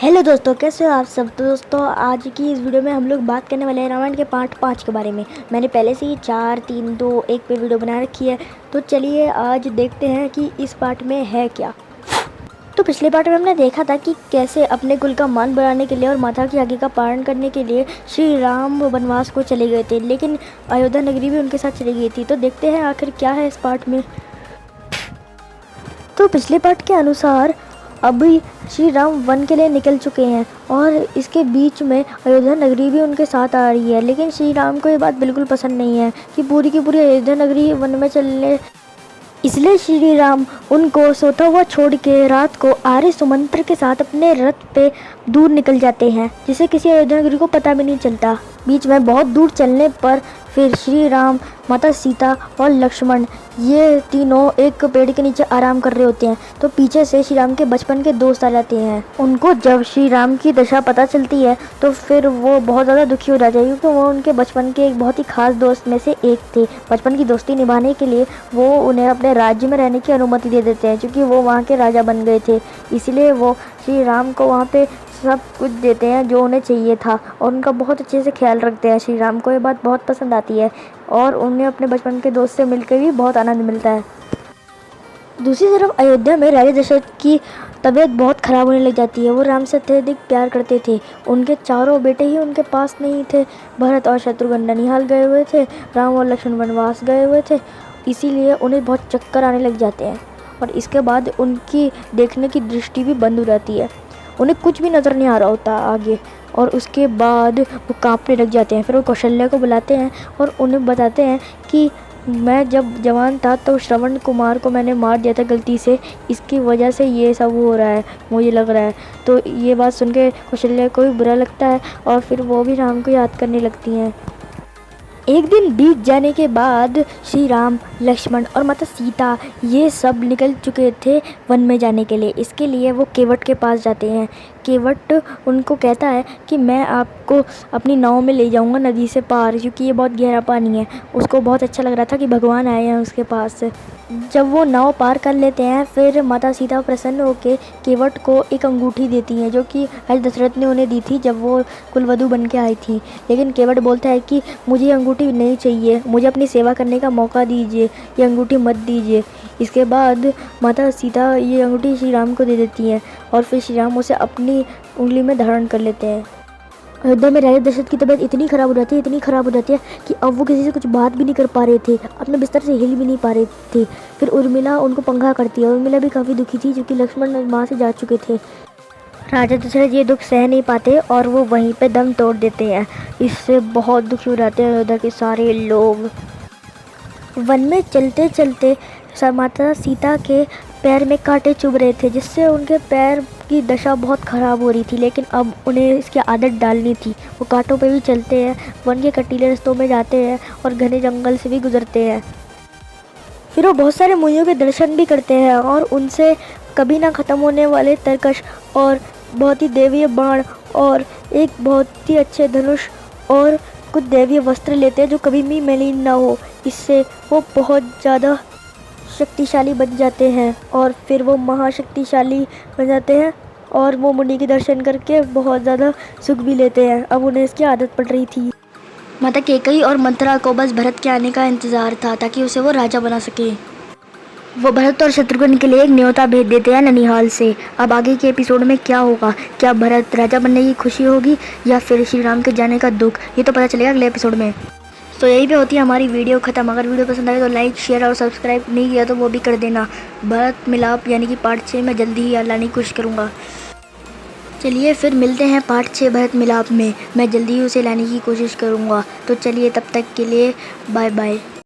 Hello दोस्तों, कैसे हो आप सब। तो दोस्तों, आज की इस वीडियो में हम लोग बात करने वाले हैं रामायण के पार्ट 5 के बारे में। मैंने पहले से ही 4, 3, 2, 1 पे वीडियो बना रखी है। तो चलिए आज देखते हैं कि इस पार्ट में है क्या। तो पिछले पार्ट में हमने देखा था कि कैसे अपने कुल का मान बढ़ाने के लिए और माता की आज्ञा का पालन करने के लिए श्री राम वनवास को चले गए थे, लेकिन अयोध्या नगरी भी उनके साथ चली गई थी। तो देखते हैं आखिर क्या है इस पार्ट में। तो पिछले पार्ट के अनुसार अभी श्री राम वन के लिए निकल चुके हैं और इसके बीच में अयोध्या नगरी भी उनके साथ आ रही है। लेकिन श्री राम को ये बात बिल्कुल पसंद नहीं है कि पूरी की पूरी अयोध्या नगरी वन में चलने, इसलिए श्री राम उनको सोता हुआ छोड़ के रात को आर्य सुमंत्र के साथ अपने रथ पे दूर निकल जाते हैं, जिसे किसी अयोध्या नगरी को पता भी नहीं चलता। बीच में बहुत दूर चलने पर फिर श्री राम, माता सीता और लक्ष्मण ये तीनों एक पेड़ के नीचे आराम कर रहे होते हैं। तो पीछे से श्री राम के बचपन के दोस्त आ जाते हैं। उनको जब श्री राम की दशा पता चलती है तो फिर वो बहुत ज़्यादा दुखी हो जाते हैं, क्योंकि वो उनके बचपन के एक बहुत ही खास दोस्त में से एक थे। बचपन की दोस्ती निभाने के लिए वो उन्हें अपने राज्य में रहने की अनुमति दे देते हैं, क्योंकि वो वहाँ के राजा बन गए थे। इसलिए वो श्री राम को वहाँ पे सब कुछ देते हैं जो उन्हें चाहिए था और उनका बहुत अच्छे से ख्याल रखते हैं। श्री राम को ये बात बहुत पसंद आती है और उन्हें अपने बचपन के दोस्त से मिलकर भी बहुत आनंद मिलता है। दूसरी तरफ अयोध्या में राजा दशरथ की तबीयत बहुत ख़राब होने लग जाती है। वो राम से अत्यधिक प्यार करते थे। उनके चारों बेटे ही उनके पास नहीं थे। भरत और शत्रुघ्न ननिहाल गए हुए थे, राम और लक्ष्मण वनवास गए हुए थे, इसीलिए उन्हें बहुत चक्कर आने लग जाते हैं और इसके बाद उनकी देखने की दृष्टि भी बंद हो जाती है। उन्हें कुछ भी नज़र नहीं आ रहा होता आगे, और उसके बाद वो कांपने लग जाते हैं। फिर वो कौशल्या को बुलाते हैं और उन्हें बताते हैं कि मैं जब जवान था तो श्रवण कुमार को मैंने मार दिया था गलती से, इसकी वजह से ये सब हो रहा है, मुझे लग रहा है। तो ये बात सुन के कौशल्या को भी बुरा लगता है और फिर वो भी राम को याद करने लगती हैं। एक दिन बीत जाने के बाद श्री राम, लक्ष्मण और माता सीता ये सब निकल चुके थे वन में जाने के लिए। इसके लिए वो केवट के पास जाते हैं। केवट उनको कहता है कि मैं आपको अपनी नाव में ले जाऊंगा नदी से पार, क्योंकि ये बहुत गहरा पानी है। उसको बहुत अच्छा लग रहा था कि भगवान आए हैं उसके पास। जब वो नाव पार कर लेते हैं फिर माता सीता प्रसन्न होकर केवट को एक अंगूठी देती हैं, जो कि राजा दशरथ ने उन्हें दी थी जब वो कुलवधू बन के आई थी। लेकिन केवट बोलता है कि मुझे ये अंगूठी नहीं चाहिए, मुझे अपनी सेवा करने का मौका दीजिए, ये अंगूठी मत दीजिए। इसके बाद माता सीता ये अंगूठी श्री राम को दे देती हैं और फिर श्री राम उसे अपनी उंगली में धारण कर लेते हैं। अयोध्या में राजा दशरथ की तबीयत इतनी ख़राब हो जाती है कि अब वो किसी से कुछ बात भी नहीं कर पा रहे थे, अपने बिस्तर से हिल भी नहीं पा रहे थे। फिर उर्मिला उनको पंखा करती है। उर्मिला भी काफ़ी दुखी थी, क्योंकि लक्ष्मण माँ से जा चुके थे। राजा दशरथ ये दुख सह नहीं पाते और वो वहीं पे दम तोड़ देते हैं। इससे बहुत दुखी हो जाते हैं अयोध्या के सारे लोग। वन में चलते चलते माता सीता के पैर में कांटे चुभ रहे थे, जिससे उनके पैर की दशा बहुत ख़राब हो रही थी। लेकिन अब उन्हें इसकी आदत डालनी थी। वो कांटों पे भी चलते हैं, वन के कटीले रास्तों में जाते हैं और घने जंगल से भी गुजरते हैं। फिर वो बहुत सारे मुनियों के दर्शन भी करते हैं और उनसे कभी ना ख़त्म होने वाले तरकश और बहुत ही दैवीय बाण और एक बहुत ही अच्छे धनुष और कुछ दैवीय वस्त्र लेते हैं जो कभी भी मलिन ना हो। इससे वो बहुत ज़्यादा शक्तिशाली बन जाते हैं और फिर वो महाशक्तिशाली बन जाते हैं और वो मुनि के दर्शन करके बहुत ज़्यादा सुख भी लेते हैं। अब उन्हें इसकी आदत पड़ रही थी। माता कैकेयी और मंथरा को बस भरत के आने का इंतज़ार था, ताकि उसे वो राजा बना सके। वो भरत और शत्रुघ्न के लिए एक न्योता भेज देते हैं ननिहाल से। अब आगे के एपिसोड में क्या होगा, क्या भरत राजा बनने की खुशी होगी या फिर श्री राम के जाने का दुख, ये तो पता चलेगा अगले एपिसोड में। तो यही पे होती है हमारी वीडियो ख़त्म। अगर वीडियो पसंद आए तो लाइक, शेयर और सब्सक्राइब नहीं किया तो वो भी कर देना। भरत मिलाप यानी कि पार्ट 6 मैं जल्दी ही लाने की कोशिश करूँगा। चलिए फिर मिलते हैं पार्ट 6 भरत मिलाप में। मैं जल्दी ही उसे लाने की कोशिश करूँगा। तो चलिए तब तक के लिए बाय बाय।